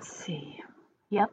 see. Yep.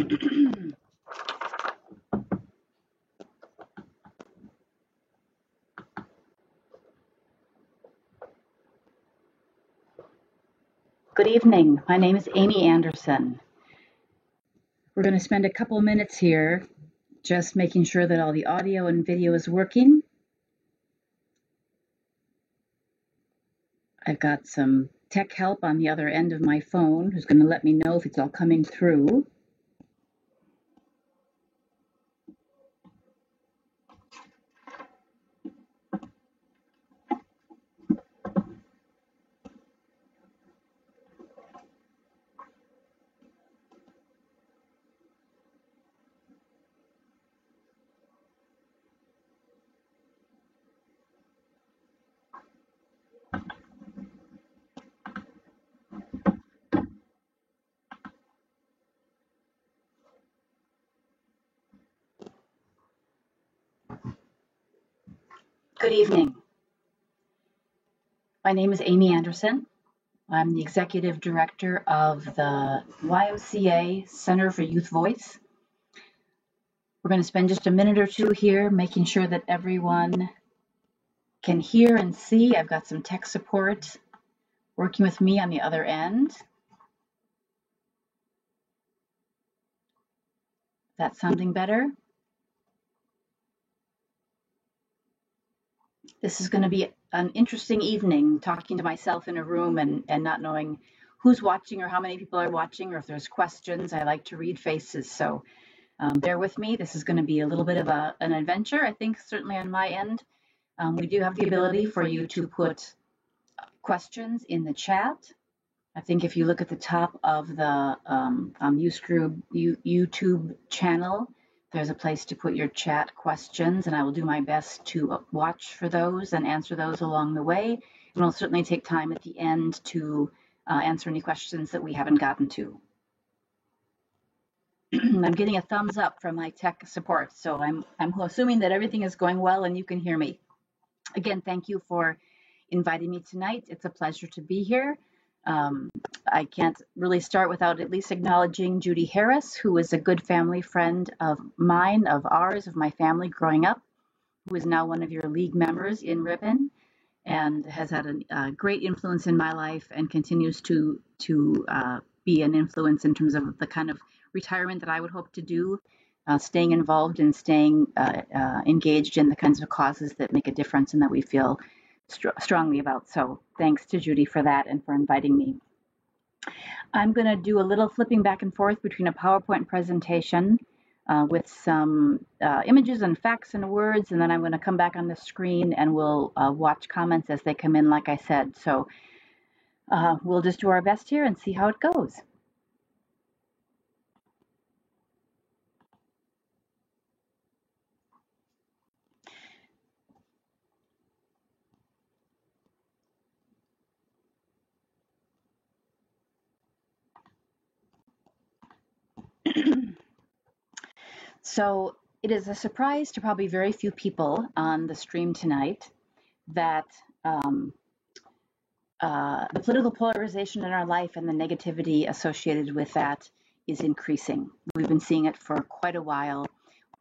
Good evening. My name is Amy Anderson. We're going to spend a couple minutes here just making sure that all the audio and video is working. I've got some tech help on the other end of my phone who's going to let me know if it's all coming through. Good evening. My name is Amy Anderson. I'm the Executive Director of the YMCA Center for Youth Voice. We're going to spend just a minute or two here making sure that everyone can hear and see. I've got some tech support working with me on the other end. That sounding better? This is going to be an interesting evening, talking to myself in a room and not knowing who's watching or how many people are watching or if there's questions. I like to read faces, so bear with me. This is going to be a little bit of an adventure, I think, certainly on my end. We do have the ability for you to put questions in the chat. I think if you look at the top of the YouTube channel, there's a place to put your chat questions, and I will do my best to watch for those and answer those along the way. And I'll certainly take time at the end to answer any questions that we haven't gotten to. I'm getting a thumbs up from my tech support, so I'm assuming that everything is going well and you can hear me. Again, thank you for inviting me tonight. It's a pleasure to be here. I can't really start without at least acknowledging Judy Harris, who is a good family friend of mine, of ours, of my family growing up, who is now one of your league members in Ripon and has had a great influence in my life and continues to be an influence in terms of the kind of retirement that I would hope to do, staying involved and staying engaged in the kinds of causes that make a difference and that we feel strongly about. So thanks to Judy for that and for inviting me. I'm going to do a little flipping back and forth between a PowerPoint presentation with some images and facts and words, and then I'm going to come back on the screen and we'll watch comments as they come in, like I said. So we'll just do our best here and see how it goes. So it is a surprise to probably very few people on the stream tonight that the political polarization in our life and the negativity associated with that is increasing. We've been seeing it for quite a while.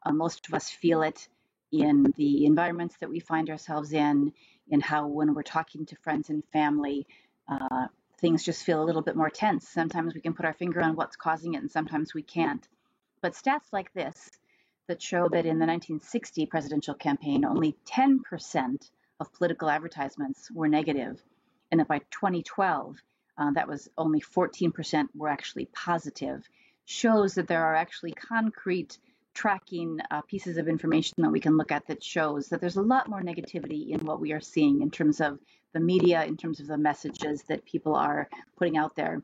Most of us feel it in the environments that we find ourselves in how when we're talking to friends and family, things just feel a little bit more tense. Sometimes we can put our finger on what's causing it and sometimes we can't. But stats like this that show that in the 1960 presidential campaign, only 10% of political advertisements were negative, and that by 2012, that was only 14% were actually positive, shows that there are actually concrete tracking pieces of information that we can look at that shows that there's a lot more negativity in what we are seeing in terms of the media, in terms of the messages that people are putting out there.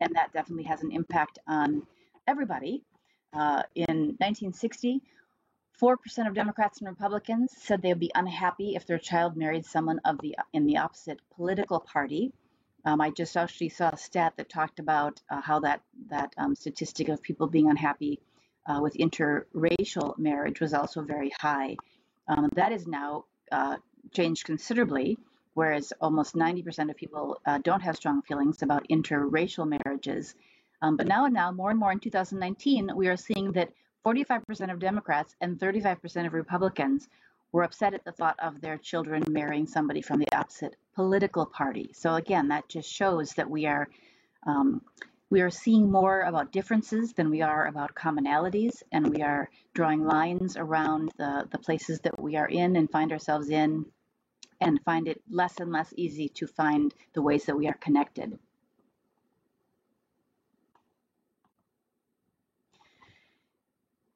And that definitely has an impact on everybody. In 1960, 4% of Democrats and Republicans said they would be unhappy if their child married someone in the opposite political party. I just actually saw a stat that talked about how that statistic of people being unhappy with interracial marriage was also very high. That is now changed considerably, whereas almost 90% of people don't have strong feelings about interracial marriages. But now, more and more in 2019, we are seeing that 45% of Democrats and 35% of Republicans were upset at the thought of their children marrying somebody from the opposite political party. So again, that just shows that we are seeing more about differences than we are about commonalities, and we are drawing lines around the places that we are in and find ourselves in, and find it less and less easy to find the ways that we are connected.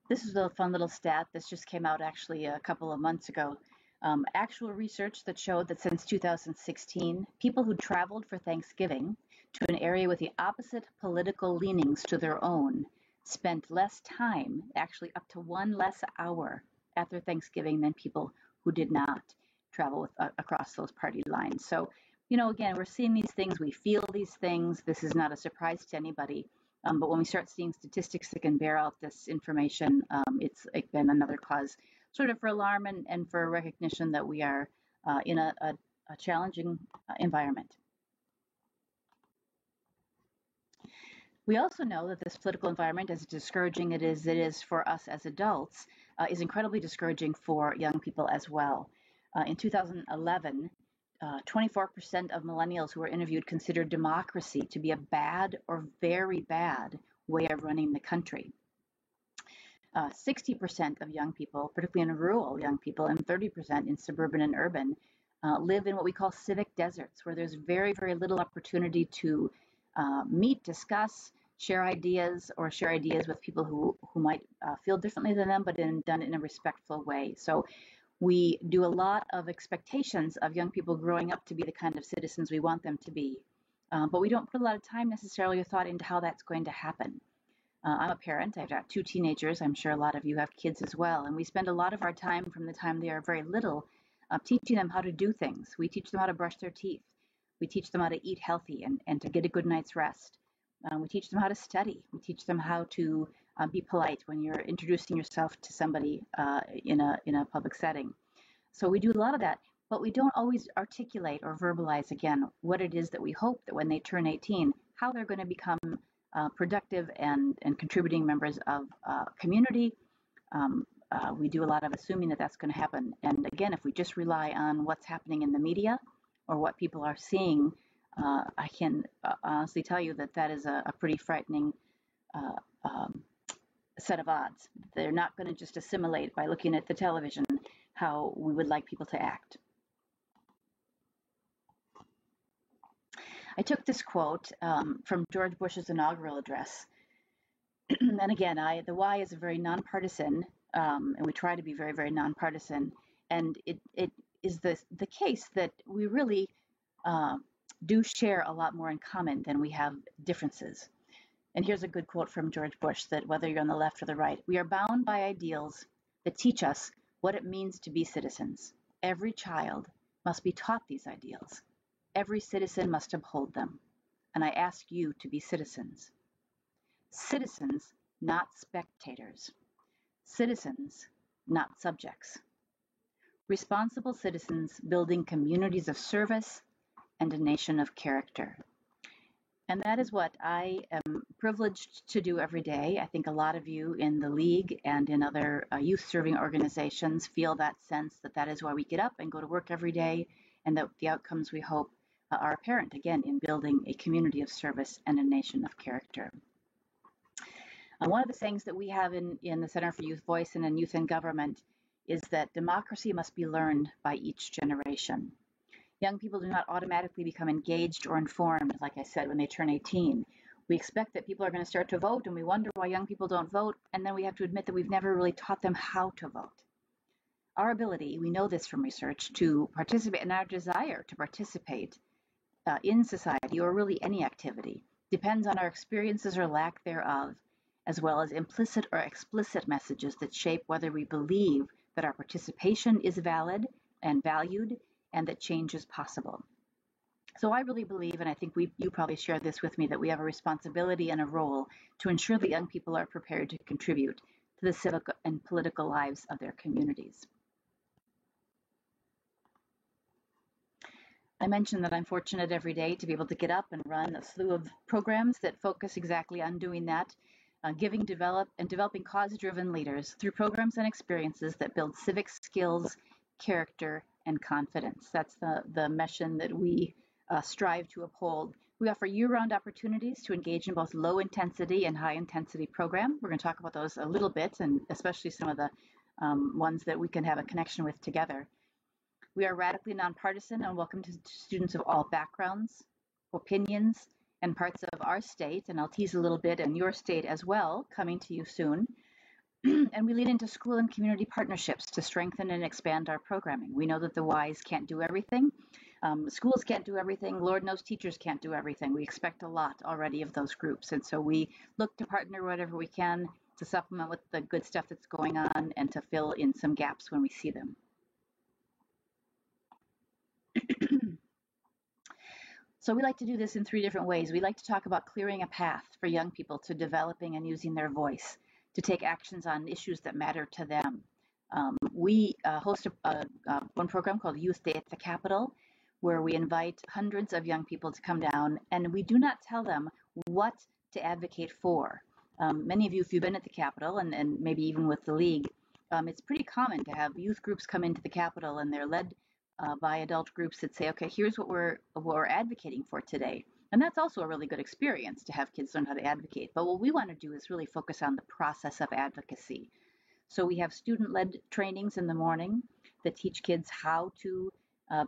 This is a fun little stat. This just came out actually a couple of months ago. Actual research that showed that since 2016, people who traveled for Thanksgiving to an area with the opposite political leanings to their own spent less time, actually up to 1 less hour at their Thanksgiving than people who did not travel across those party lines. So, again, we're seeing these things, we feel these things. This is not a surprise to anybody. But when we start seeing statistics that can bear out this information, it's been another cause sort of for alarm and for recognition that we are in a challenging environment. We also know that this political environment, as discouraging it is for us as adults, is incredibly discouraging for young people as well. In 2011, 24% of millennials who were interviewed considered democracy to be a bad or very bad way of running the country. 60% of young people, particularly in rural young people, and 30% in suburban and urban, live in what we call civic deserts, where there's very, very little opportunity to meet, discuss, share ideas with people who might feel differently than them, but done in a respectful way. So we do a lot of expectations of young people growing up to be the kind of citizens we want them to be, but we don't put a lot of time necessarily or thought into how that's going to happen. I'm a parent. I've got 2 teenagers. I'm sure a lot of you have kids as well, and we spend a lot of our time from the time they are very little teaching them how to do things. We teach them how to brush their teeth. We teach them how to eat healthy and to get a good night's rest. We teach them how to study. We teach them how to be polite when you're introducing yourself to somebody in a public setting. So we do a lot of that, but we don't always articulate or verbalize, again, what it is that we hope that when they turn 18, how they're going to become productive and contributing members of community. We do a lot of assuming that that's going to happen. And again, if we just rely on what's happening in the media or what people are seeing, I can honestly tell you that is a pretty frightening set of odds. They're not going to just assimilate by looking at the television how we would like people to act. I took this quote from George Bush's inaugural address. And again, the Y is a very nonpartisan, and we try to be very, very nonpartisan. And it is the case that we really do share a lot more in common than we have differences. And here's a good quote from George Bush, that whether you're on the left or the right, we are bound by ideals that teach us what it means to be citizens. Every child must be taught these ideals. Every citizen must uphold them. And I ask you to be citizens. Citizens, not spectators. Citizens, not subjects. Responsible citizens building communities of service and a nation of character. And that is what I am privileged to do every day. I think a lot of you in the League and in other youth-serving organizations feel that sense that is why we get up and go to work every day, and that the outcomes we hope are apparent, again, in building a community of service and a nation of character. One of the things that we have in the Center for Youth Voice and in Youth in Government is that democracy must be learned by each generation. Young people do not automatically become engaged or informed, like I said, when they turn 18. We expect that people are going to start to vote, and we wonder why young people don't vote, and then we have to admit that we've never really taught them how to vote. Our ability, we know this from research, to participate, and our desire to participate in society, or really any activity, depends on our experiences or lack thereof, as well as implicit or explicit messages that shape whether we believe that our participation is valid and valued, and that change is possible. So I really believe, and I think you probably share this with me, that we have a responsibility and a role to ensure that young people are prepared to contribute to the civic and political lives of their communities. I mentioned that I'm fortunate every day to be able to get up and run a slew of programs that focus exactly on doing that, developing cause-driven leaders through programs and experiences that build civic skills, character, and confidence. That's the mission that we strive to uphold. We offer year-round opportunities to engage in both low-intensity and high-intensity programs. We're going to talk about those a little bit, and especially some of the ones that we can have a connection with together. We are radically nonpartisan and welcome to students of all backgrounds, opinions, and parts of our state, and I'll tease a little bit, and your state as well, coming to you soon. And we lead into school and community partnerships to strengthen and expand our programming. We know that the Ys can't do everything. Schools can't do everything. Lord knows teachers can't do everything. We expect a lot already of those groups. And so we look to partner whatever we can to supplement with the good stuff that's going on and to fill in some gaps when we see them. So we like to do this in 3 different ways. We like to talk about clearing a path for young people to developing and using their voice, to take actions on issues that matter to them. We host one program called Youth Day at the Capitol, where we invite hundreds of young people to come down, and we do not tell them what to advocate for. Many of you, if you've been at the Capitol, and maybe even with the League, it's pretty common to have youth groups come into the Capitol, and they're led by adult groups that say, okay, here's what we're advocating for today. And that's also a really good experience to have kids learn how to advocate. But what we want to do is really focus on the process of advocacy. So we have student-led trainings in the morning that teach kids how to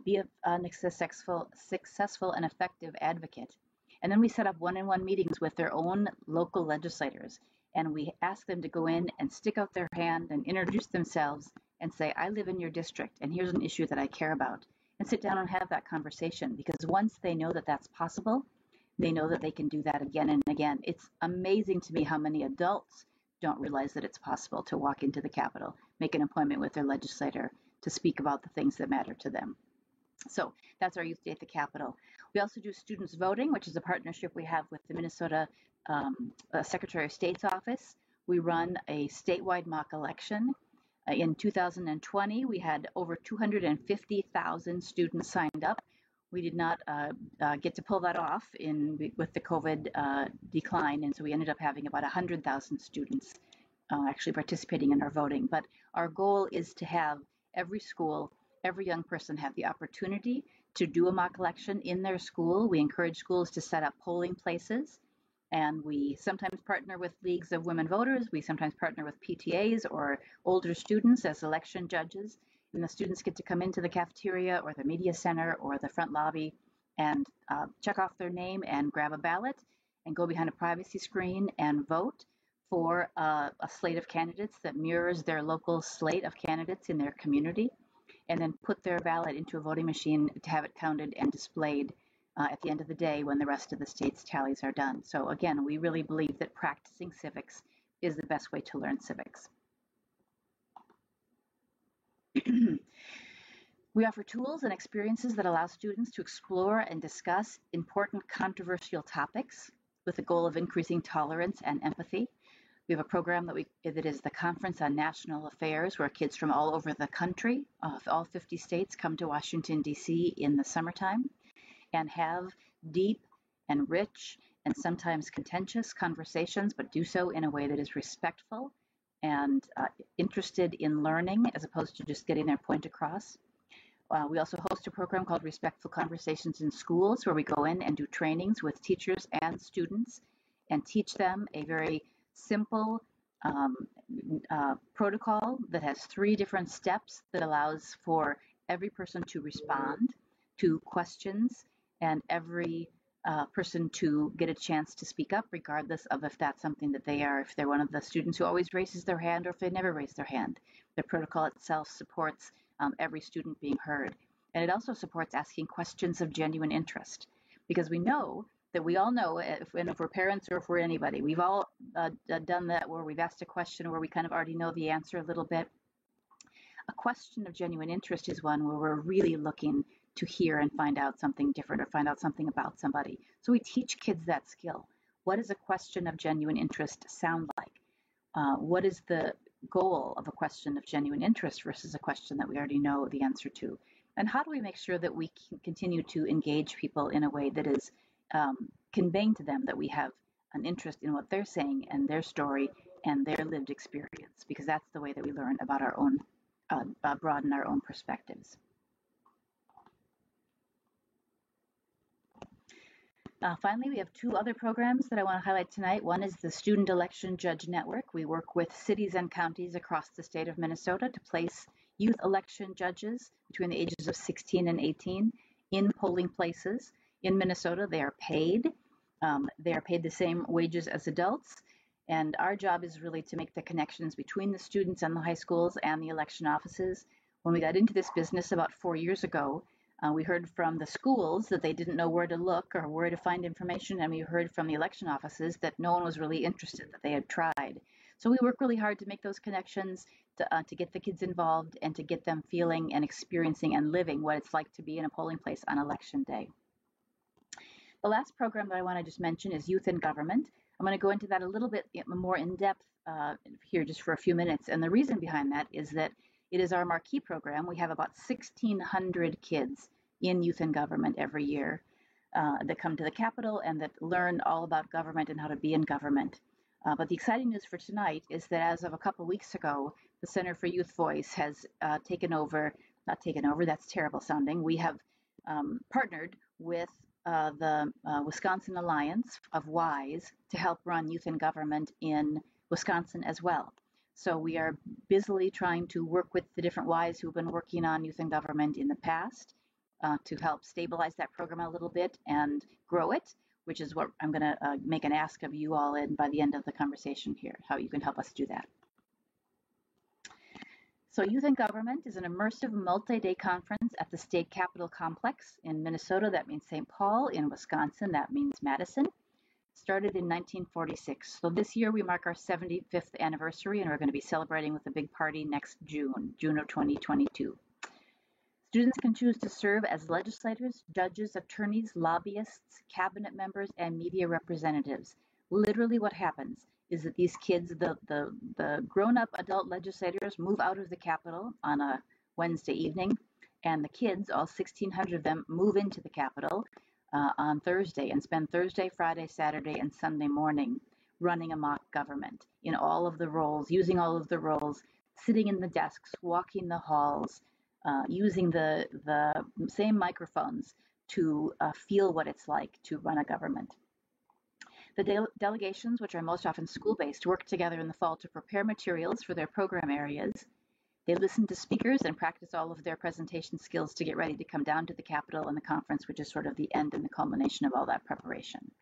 be a successful and effective advocate. And then we set up one-on-one meetings with their own local legislators. And we ask them to go in and stick out their hand and introduce themselves and say, I live in your district, and here's an issue that I care about, and sit down and have that conversation. Because once they know that that's possible, they know that they can do that again and again. It's amazing to me how many adults don't realize that it's possible to walk into the Capitol, make an appointment with their legislator to speak about the things that matter to them. So that's our Youth Day at the Capitol. We also do students voting, which is a partnership we have with the Minnesota Secretary of State's office. We run a statewide mock election. In 2020, we had over 250,000 students signed up. We did not get to pull that off with the COVID decline, and so we ended up having about 100,000 students actually participating in our voting. But our goal is to have every school, every young person have the opportunity to do a mock election in their school. We encourage schools to set up polling places. And we sometimes partner with leagues of women voters. We sometimes partner with PTAs or older students as election judges. And the students get to come into the cafeteria or the media center or the front lobby and check off their name and grab a ballot and go behind a privacy screen and vote for a slate of candidates that mirrors their local slate of candidates in their community, and then put their ballot into a voting machine to have it counted and displayed at the end of the day when the rest of the state's tallies are done. So again, we really believe that practicing civics is the best way to learn civics. We offer tools and experiences that allow students to explore and discuss important controversial topics with the goal of increasing tolerance and empathy. We have a program that is the Conference on National Affairs, where kids from all over the country, all 50 states, come to Washington, D.C. in the summertime and have deep and rich and sometimes contentious conversations, but do so in a way that is respectful and interested in learning as opposed to just getting their point across. We also host a program called Respectful Conversations in Schools, where we go in and do trainings with teachers and students and teach them a very simple protocol that has 3 different steps that allows for every person to respond to questions and every person to get a chance to speak up, regardless of if that's something that if they're one of the students who always raises their hand or if they never raise their hand. The protocol itself supports every student being heard. And it also supports asking questions of genuine interest, because we know that we all know, if we're parents or if we're anybody, we've all done that where we've asked a question where we kind of already know the answer a little bit. A question of genuine interest is one where we're really looking to hear and find out something different or find out something about somebody. So we teach kids that skill. What does a question of genuine interest sound like? What is the goal of a question of genuine interest versus a question that we already know the answer to? And how do we make sure that we can continue to engage people in a way that is conveying to them that we have an interest in what they're saying and their story and their lived experience, because that's the way that we learn about our own, broaden our own perspectives. Finally, we have two other programs that I want to highlight tonight. One is the Student Election Judge Network. We work with cities and counties across the state of Minnesota to place youth election judges between the ages of 16 and 18 in polling places. In Minnesota, they are paid. They are paid the same wages as adults. And our job is really to make the connections between the students and the high schools and the election offices. When we got into this business about 4 years ago, we heard from the schools that they didn't know where to look or where to find information, and we heard from the election offices that no one was really interested, that they had tried. So we work really hard to make those connections, to get the kids involved and to get them feeling and experiencing and living what it's like to be in a polling place on election day. The last program that I want to just mention is Youth in Government. I'm going to go into that a little bit more in depth here just for a few minutes. And the reason behind that is that it is our marquee program. We have about 1,600 kids in Youth in Government every year that come to the Capitol and that learn all about government and how to be in government. But the exciting news for tonight is that as of a couple weeks ago, the Center for Youth Voice has taken over, not taken over, that's terrible sounding. We have partnered with the Wisconsin Alliance of WISE to help run Youth in Government in Wisconsin as well. So we are busily trying to work with the different WISE who've been working on Youth in Government in the past to help stabilize that program a little bit and grow it, which is what I'm going to make an ask of you all in by the end of the conversation here, how you can help us do that. So Youth in Government is an immersive multi-day conference at the State Capitol Complex. In Minnesota, that means St. Paul. In Wisconsin, that means Madison. Started in 1946. So this year we mark our 75th anniversary, and we're going to be celebrating with a big party next June of 2022. Students can choose to serve as legislators, judges, attorneys, lobbyists, cabinet members, and media representatives. Literally what happens is that these kids, the grown-up adult legislators, move out of the Capitol on a Wednesday evening, and the kids, all 1,600 of them, move into the Capitol on Thursday and spend Thursday, Friday, Saturday, and Sunday morning running a mock government in all of the roles, using all of the roles, sitting in the desks, walking the halls, using the same microphones to feel what it's like to run a government. The delegations, which are most often school-based, work together in the fall to prepare materials for their program areas. They listen to speakers and practice all of their presentation skills to get ready to come down to the Capitol and the conference, which is sort of the end and the culmination of all that preparation.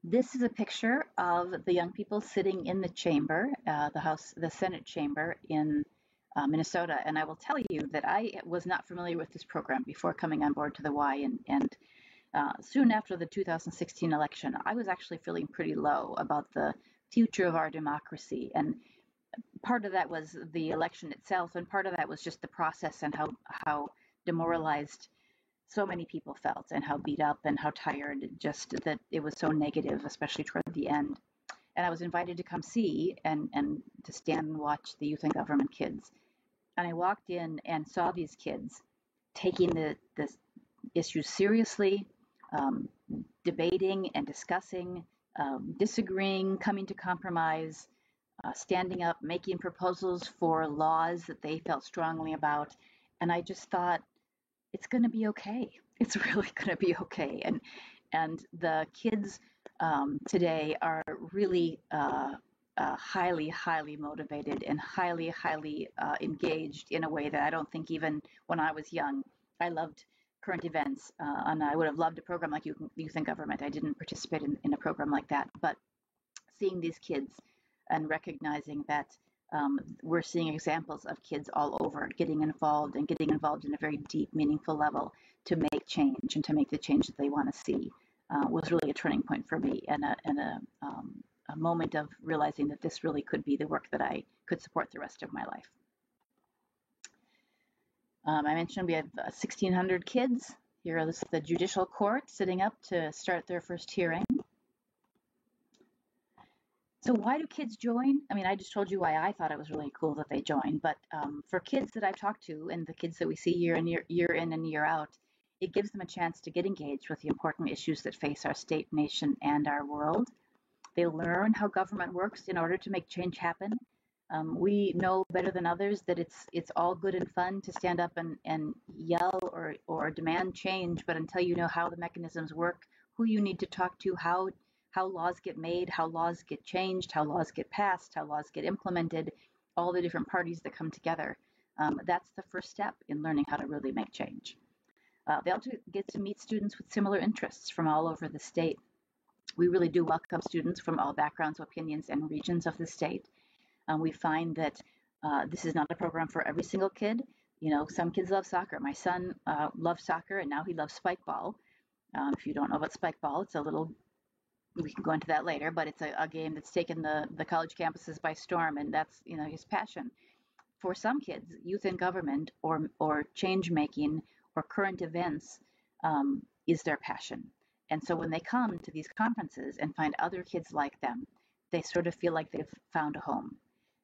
This is a picture of the young people sitting in the chamber, the Senate chamber in Minnesota. And I will tell you that I was not familiar with this program before coming on board to the Y, and soon after the 2016 election, I was actually feeling pretty low about the future of our democracy. And part of that was the election itself, and part of that was just the process and how demoralized so many people felt, and how beat up and how tired, just that it was so negative, especially toward the end. And I was invited to come see and to stand and watch the Youth in Government kids. And I walked in and saw these kids taking this issue seriously, debating and discussing, disagreeing, coming to compromise, standing up, making proposals for laws that they felt strongly about. And I just thought, it's going to be okay. It's really going to be okay. And the kids today are really highly motivated and highly engaged in a way that I don't think even when I was young. I loved current events, and I would have loved a program like Youth in Government. I didn't participate in a program like that, but seeing these kids and recognizing that we're seeing examples of kids all over getting involved in a very deep, meaningful level to make change and to make the change that they want to see was really a turning point for me, and a moment of realizing that this really could be the work that I could support the rest of my life. I mentioned we have 1,600 kids. Here is the judicial court sitting up to start their first hearing. So why do kids join? I mean, I just told you why I thought it was really cool that they joined, but for kids that I've talked to and the kids that we see year in and year out, it gives them a chance to get engaged with the important issues that face our state, nation, and our world. They learn how government works in order to make change happen. We know better than others that it's all good and fun to stand up and yell or demand change, but until you know how the mechanisms work, who you need to talk to, how laws get made, how laws get changed, how laws get passed, how laws get implemented, all the different parties that come together. That's the first step in learning how to really make change. They also get to meet students with similar interests from all over the state. We really do welcome students from all backgrounds, opinions, and regions of the state. We find that this is not a program for every single kid. You know, some kids love soccer. My son loves soccer, and now he loves spike ball. If you don't know about spike ball, it's a little, we can go into that later, but it's a game that's taken the college campuses by storm, and that's, you know, his passion. For some kids, youth in government or change making or current events is their passion. And so when they come to these conferences and find other kids like them, they sort of feel like they've found a home.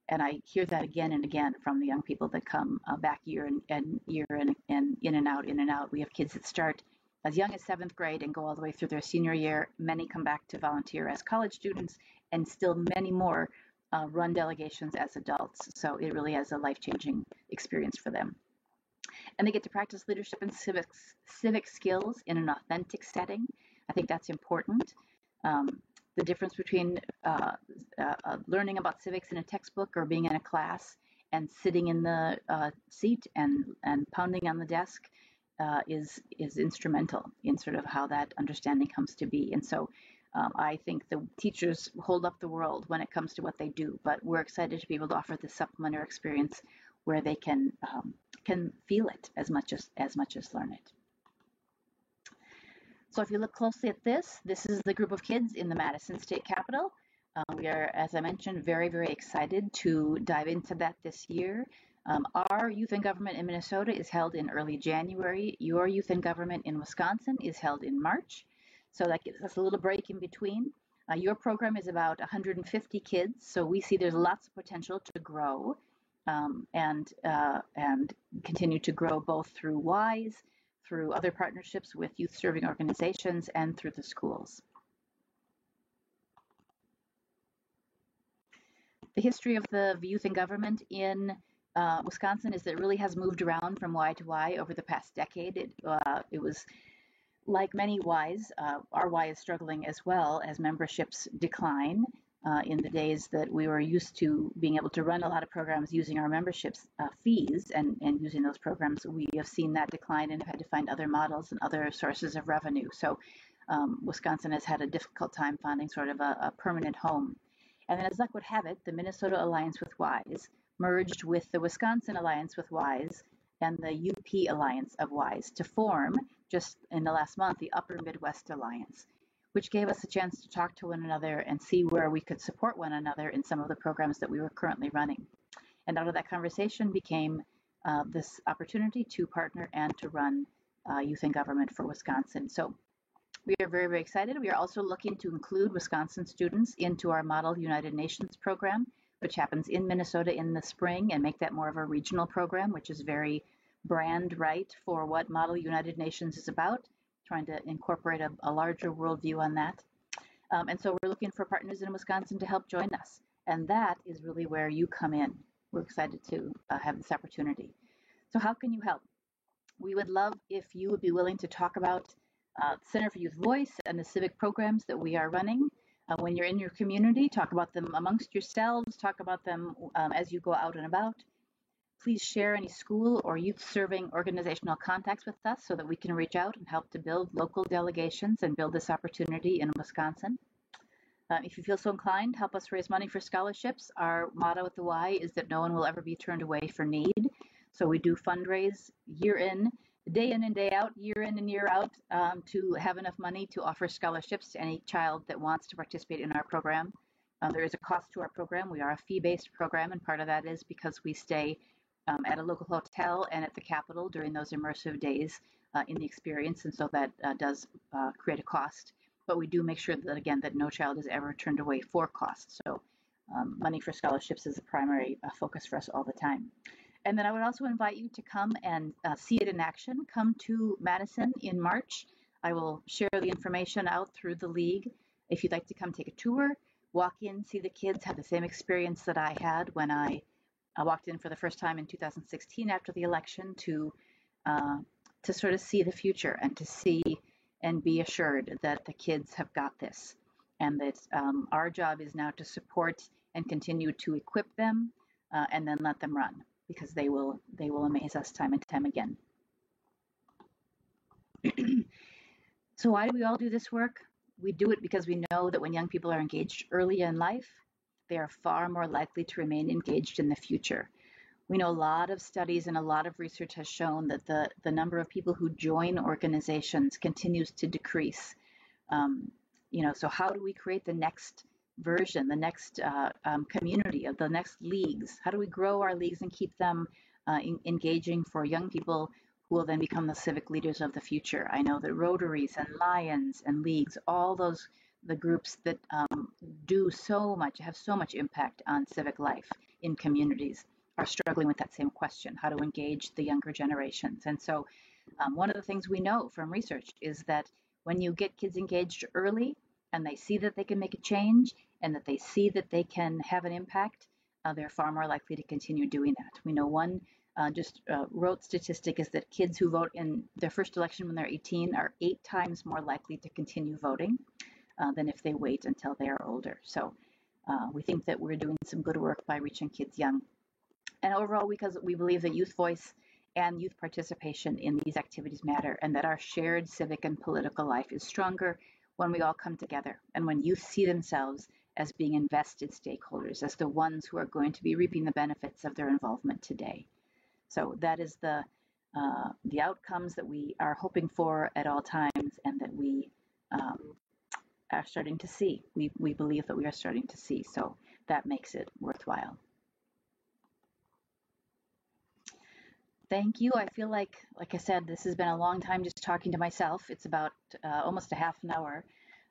And I hear that again and again from the young people that come back year and year and in and out. We have kids that start as young as 7th grade and go all the way through their senior year. Many come back to volunteer as college students, and still many more run delegations as adults. So it really is a life-changing experience for them. And they get to practice leadership and civic skills in an authentic setting. I think that's important. The difference between learning about civics in a textbook or being in a class and sitting in the seat and pounding on the desk is instrumental in sort of how that understanding comes to be. And so I think the teachers hold up the world when it comes to what they do, but we're excited to be able to offer this supplementary experience where they can feel it as much as learn it. So if you look closely at this is the group of kids in the Madison State Capitol. We are, as I mentioned, very, very excited to dive into that this year. Our Youth in Government in Minnesota is held in early January. Your Youth in Government in Wisconsin is held in March. So that gives us a little break in between. Your program is about 150 kids, so we see there's lots of potential to grow and continue to grow both through WISE, through other partnerships with youth serving organizations, and through the schools. The history of the youth in government in Wisconsin is that it really has moved around from Y to Y over the past decade. It was like many Ys, our Y is struggling as well as memberships decline. In the days that we were used to being able to run a lot of programs using our memberships fees and using those programs, we have seen that decline and have had to find other models and other sources of revenue. So Wisconsin has had a difficult time finding sort of a permanent home. And then as luck would have it, the Minnesota Alliance with WISE merged with the Wisconsin Alliance with WISE and the UP Alliance of WISE to form, just in the last month, the Upper Midwest Alliance, which gave us a chance to talk to one another and see where we could support one another in some of the programs that we were currently running. And out of that conversation became this opportunity to partner and to run Youth in Government for Wisconsin. So we are very, very excited. We are also looking to include Wisconsin students into our Model United Nations program, which happens in Minnesota in the spring, and make that more of a regional program, which is very brand right for what Model United Nations is about, trying to incorporate a larger worldview on that. And so we're looking for partners in Wisconsin to help join us. And that is really where you come in. We're excited to have this opportunity. So how can you help? We would love if you would be willing to talk about Center for Youth Voice and the civic programs that we are running. When you're in your community, talk about them amongst yourselves, talk about them as you go out and about. Please share any school or youth serving organizational contacts with us so that we can reach out and help to build local delegations and build this opportunity in Wisconsin. If you feel so inclined, help us raise money for scholarships. Our motto at the Y is that no one will ever be turned away for need. So we do fundraise year in and day out, year in and year out, to have enough money to offer scholarships to any child that wants to participate in our program. There is a cost to our program. We are a fee-based program, and part of that is because we stay at a local hotel and at the Capitol during those immersive days in the experience, and so that does create a cost. But we do make sure that, again, that no child is ever turned away for cost. So money for scholarships is a primary focus for us all the time. And then I would also invite you to come and see it in action. Come to Madison in March. I will share the information out through the league. If you'd like to come take a tour, walk in, see the kids, have the same experience that I had when I walked in for the first time in 2016 after the election to sort of see the future and to see and be assured that the kids have got this, and that our job is now to support and continue to equip them and then let them run, because they will amaze us time and time again. So why do we all do this work? We do it because we know that when young people are engaged early in life, they are far more likely to remain engaged in the future. We know a lot of studies and a lot of research has shown that the number of people who join organizations continues to decrease. So how do we create the next version, the next community of the next leagues? How do we grow our leagues and keep them engaging for young people who will then become the civic leaders of the future? I know that Rotaries and Lions and leagues, all the groups that do so much, have so much impact on civic life in communities, are struggling with that same question: how to engage the younger generations. And so one of the things we know from research is that when you get kids engaged early and they see that they can make a change and that they see that they can have an impact, they're far more likely to continue doing that. We know one rote statistic is that kids who vote in their first election when they're 18 are 8 times more likely to continue voting than if they wait until they are older. So we think that we're doing some good work by reaching kids young. And overall, because we believe that youth voice and youth participation in these activities matter, and that our shared civic and political life is stronger when we all come together and when youth see themselves as being invested stakeholders, as the ones who are going to be reaping the benefits of their involvement today. So that is the outcomes that we are hoping for at all times, and that we are starting to see. We believe that we are starting to see. So that makes it worthwhile. Thank you. I feel like I said, this has been a long time just talking to myself. It's about almost a half an hour.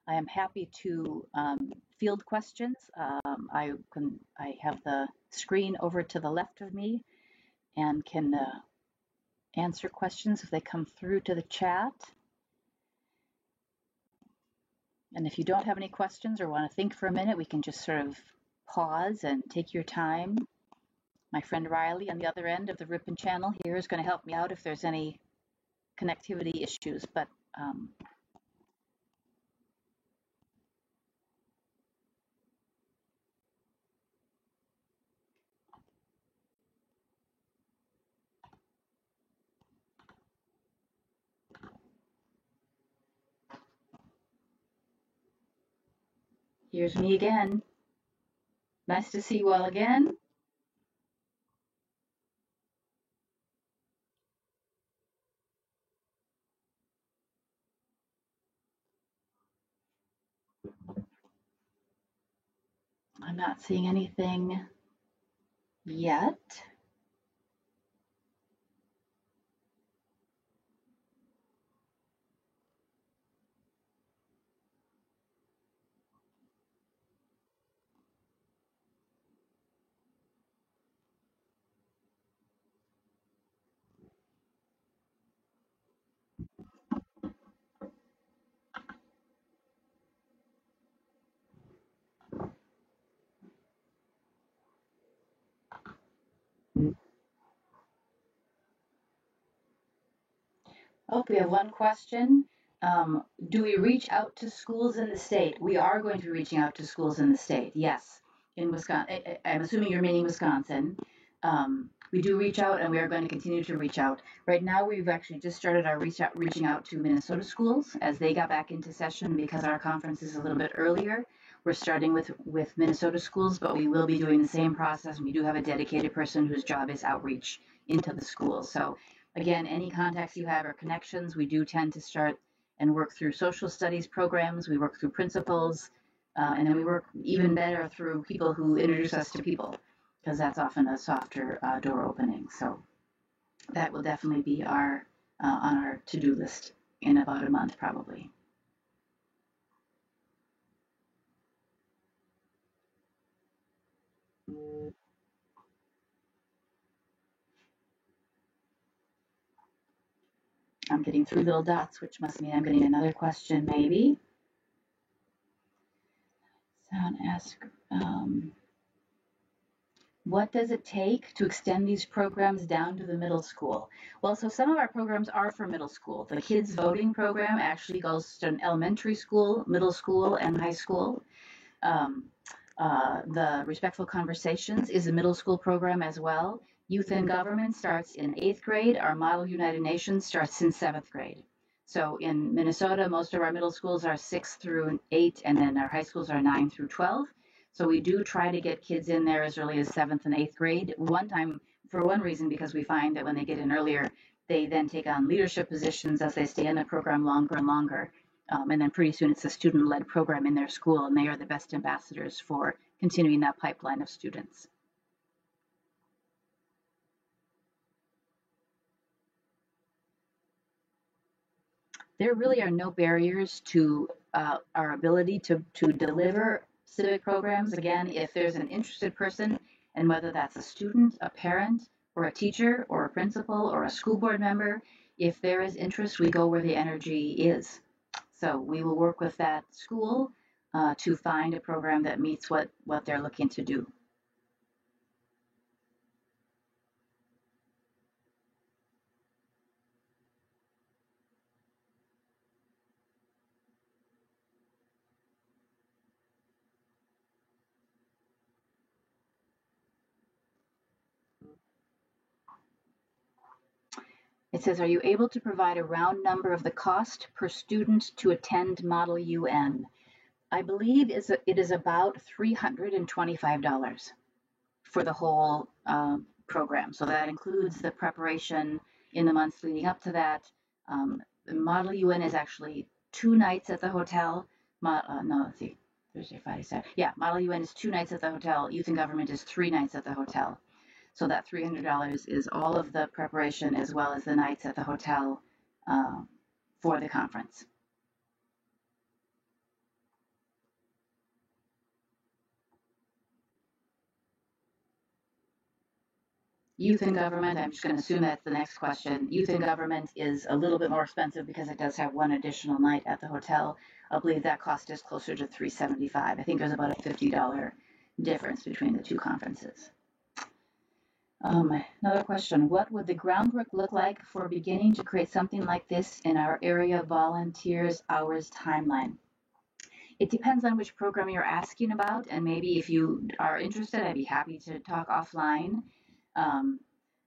I am happy to field questions. I have the screen over to the left of me and can answer questions if they come through to the chat. And if you don't have any questions or want to think for a minute, we can just sort of pause and take your time. My friend Riley on the other end of the Ripon channel here is going to help me out if there's any connectivity issues, but here's me again. Nice to see you all again. I'm not seeing anything yet. Oh, we have one question. Do we reach out to schools in the state? We are going to be reaching out to schools in the state, yes. In Wisconsin, I'm assuming you're meaning Wisconsin. We do reach out, and we are going to continue to reach out. Right now, we've actually just started our reaching out to Minnesota schools as they got back into session, because our conference is a little bit earlier. We're starting with Minnesota schools, but we will be doing the same process. We do have a dedicated person whose job is outreach into the schools. So again, any contacts you have or connections, we do tend to start and work through social studies programs. We work through principals, and then we work even better through people who introduce us to people, because that's often a softer door opening. So that will definitely be on our to-do list in about a month, probably. I'm getting 3 little dots, which must mean I'm getting another question, maybe. Sound ask, what does it take to extend these programs down to the middle school? Well, so some of our programs are for middle school. The kids voting program actually goes to an elementary school, middle school, and high school. Um, the Respectful Conversations is a middle school program as well. Youth in Government starts in 8th grade. Our Model United Nations starts in 7th grade. So in Minnesota, most of our middle schools are 6 through 8, and then our high schools are 9 through 12. So we do try to get kids in there as early as 7th and 8th grade. One time, for one reason, because we find that when they get in earlier, they then take on leadership positions as they stay in the program longer and longer. And then pretty soon it's a student-led program in their school, and they are the best ambassadors for continuing that pipeline of students. There really are no barriers to our ability to deliver civic programs. Again, if there's an interested person, and whether that's a student, a parent, or a teacher, or a principal, or a school board member, if there is interest, we go where the energy is. So we will work with that school to find a program that meets what they're looking to do. It says, are you able to provide a round number of the cost per student to attend Model UN? I believe it is about $325 for the whole program. So that includes the preparation in the months leading up to that. Model UN is actually 2 nights at the hotel. No, let's see, Thursday, Friday, Saturday. Yeah, Model UN is 2 nights at the hotel. Youth in Government is 3 nights at the hotel. So that $300 is all of the preparation as well as the nights at the hotel for the conference. Youth in Government, I'm just going to assume that's the next question. Youth in Government is a little bit more expensive because it does have one additional night at the hotel. I believe that cost is closer to $375. I think there's about a $50 difference between the two conferences. Another question, what would the groundwork look like for beginning to create something like this in our area volunteers hours timeline? It depends on which program you're asking about, and maybe if you are interested, I'd be happy to talk offline. Um,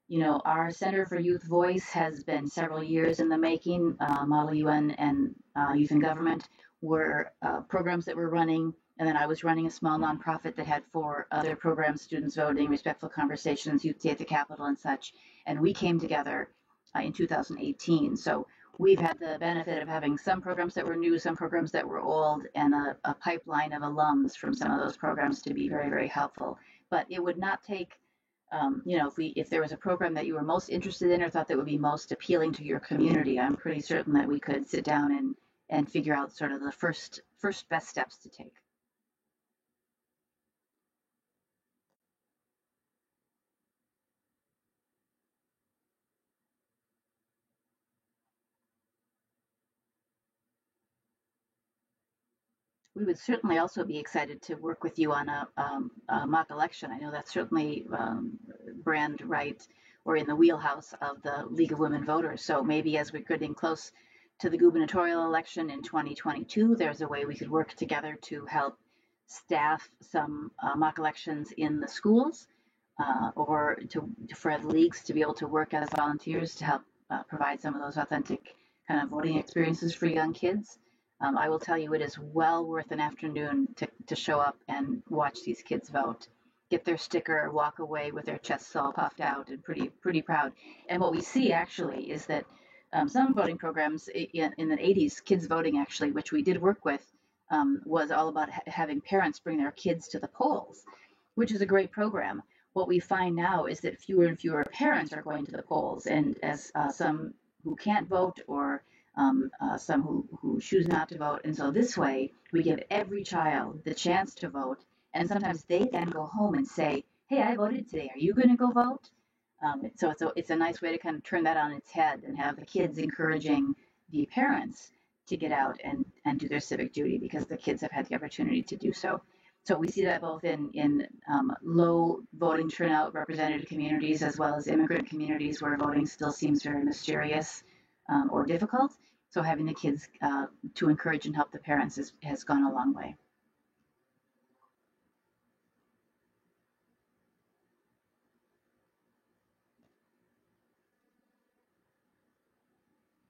you know, our Center for Youth Voice has been several years in the making. Model UN and Youth in Government were programs that we're running. And then I was running a small nonprofit that had 4 other programs, Students Voting, Respectful Conversations, Youth Day at the Capitol, and such. And we came together in 2018. So we've had the benefit of having some programs that were new, some programs that were old, and a pipeline of alums from some of those programs to be very, very helpful. But it would not take you know, if there was a program that you were most interested in or thought that would be most appealing to your community, I'm pretty certain that we could sit down and figure out sort of the first best steps to take. We would certainly also be excited to work with you on a mock election. I know that's certainly brand right or in the wheelhouse of the League of Women Voters. So maybe as we're getting close to the gubernatorial election in 2022, there's a way we could work together to help staff some mock elections in the schools or for the leagues to be able to work as volunteers to help provide some of those authentic kind of voting experiences for young kids. I will tell you, it is well worth an afternoon to show up and watch these kids vote, get their sticker, walk away with their chests all puffed out and pretty proud. And what we see actually is that some voting programs in the 80s, kids voting actually, which we did work with, was all about having parents bring their kids to the polls, which is a great program. What we find now is that fewer and fewer parents are going to the polls, and as some who can't vote or some who choose not to vote. And so this way, we give every child the chance to vote. And sometimes they then go home and say, hey, I voted today. Are you going to go vote? So it's a nice way to kind of turn that on its head and have the kids encouraging the parents to get out and do their civic duty because the kids have had the opportunity to do so. So we see that both in low voting turnout representative communities as well as immigrant communities where voting still seems very mysterious or difficult. So having the kids to encourage and help the parents has gone a long way.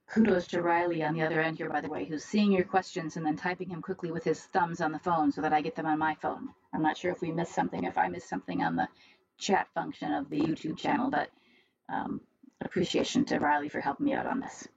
Kudos to Riley on the other end here, by the way, who's seeing your questions and then typing him quickly with his thumbs on the phone so that I get them on my phone. I'm not sure if we missed something, if I missed something on the chat function of the YouTube channel, but appreciation to Riley for helping me out on this.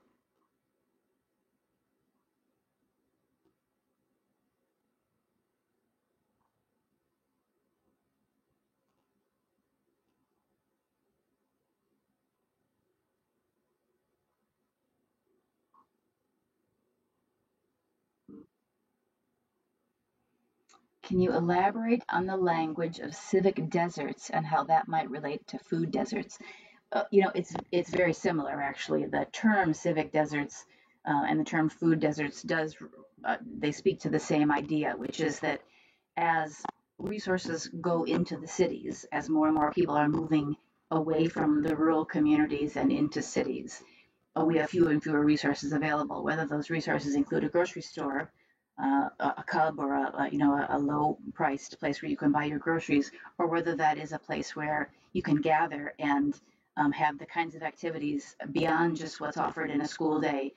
Can you elaborate on the language of civic deserts and how that might relate to food deserts? It's very similar actually. The term civic deserts and the term food deserts they speak to the same idea, which is that as resources go into the cities, as more and more people are moving away from the rural communities and into cities, we have fewer and fewer resources available. Whether those resources include a grocery store, a Cub, or a low-priced place where you can buy your groceries, or whether that is a place where you can gather and have the kinds of activities beyond just what's offered in a school day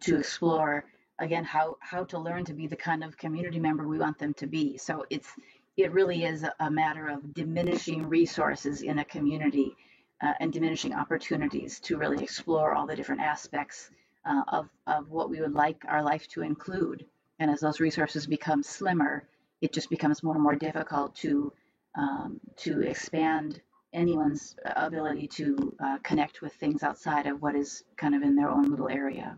to explore again how to learn to be the kind of community member we want them to be. So it really is a matter of diminishing resources in a community and diminishing opportunities to really explore all the different aspects of what we would like our life to include. And as those resources become slimmer, it just becomes more and more difficult to expand anyone's ability to connect with things outside of what is kind of in their own little area.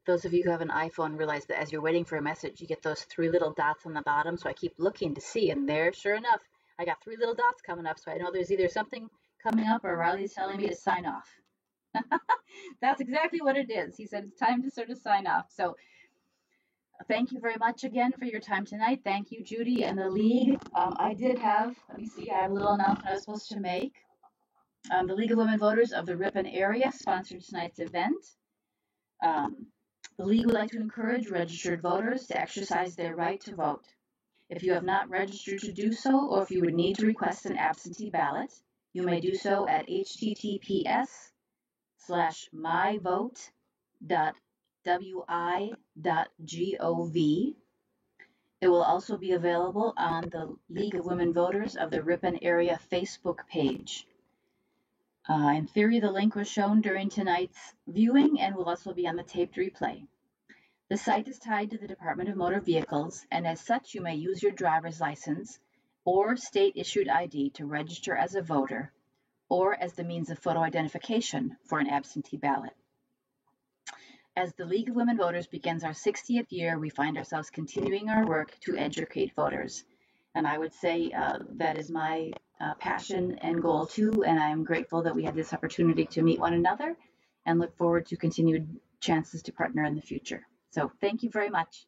Those of you who have an iPhone realize that as you're waiting for a message, you get those three little dots on the bottom. So I keep looking to see, and there, sure enough, I got three little dots coming up. So I know there's either something coming up or Riley's telling me to sign off. That's exactly what it is. He said it's time to sort of sign off. So thank you very much again for your time tonight. Thank you, Judy and the League. I did have, let me see, I have a little announcement I was supposed to make. The League of Women Voters of the Ripon area sponsored tonight's event. The League would like to encourage registered voters to exercise their right to vote. If you have not registered to do so, or if you would need to request an absentee ballot, you may do so at https://myvote.wi.gov. It will also be available on the League of Women Voters of the Ripon area Facebook page. In theory, the link was shown during tonight's viewing and will also be on the taped replay. The site is tied to the Department of Motor Vehicles, and as such, you may use your driver's license or state-issued ID to register as a voter or as the means of photo identification for an absentee ballot. As the League of Women Voters begins our 60th year, we find ourselves continuing our work to educate voters. And I would say that is my passion and goal too, and I am grateful that we had this opportunity to meet one another and look forward to continued chances to partner in the future. So thank you very much.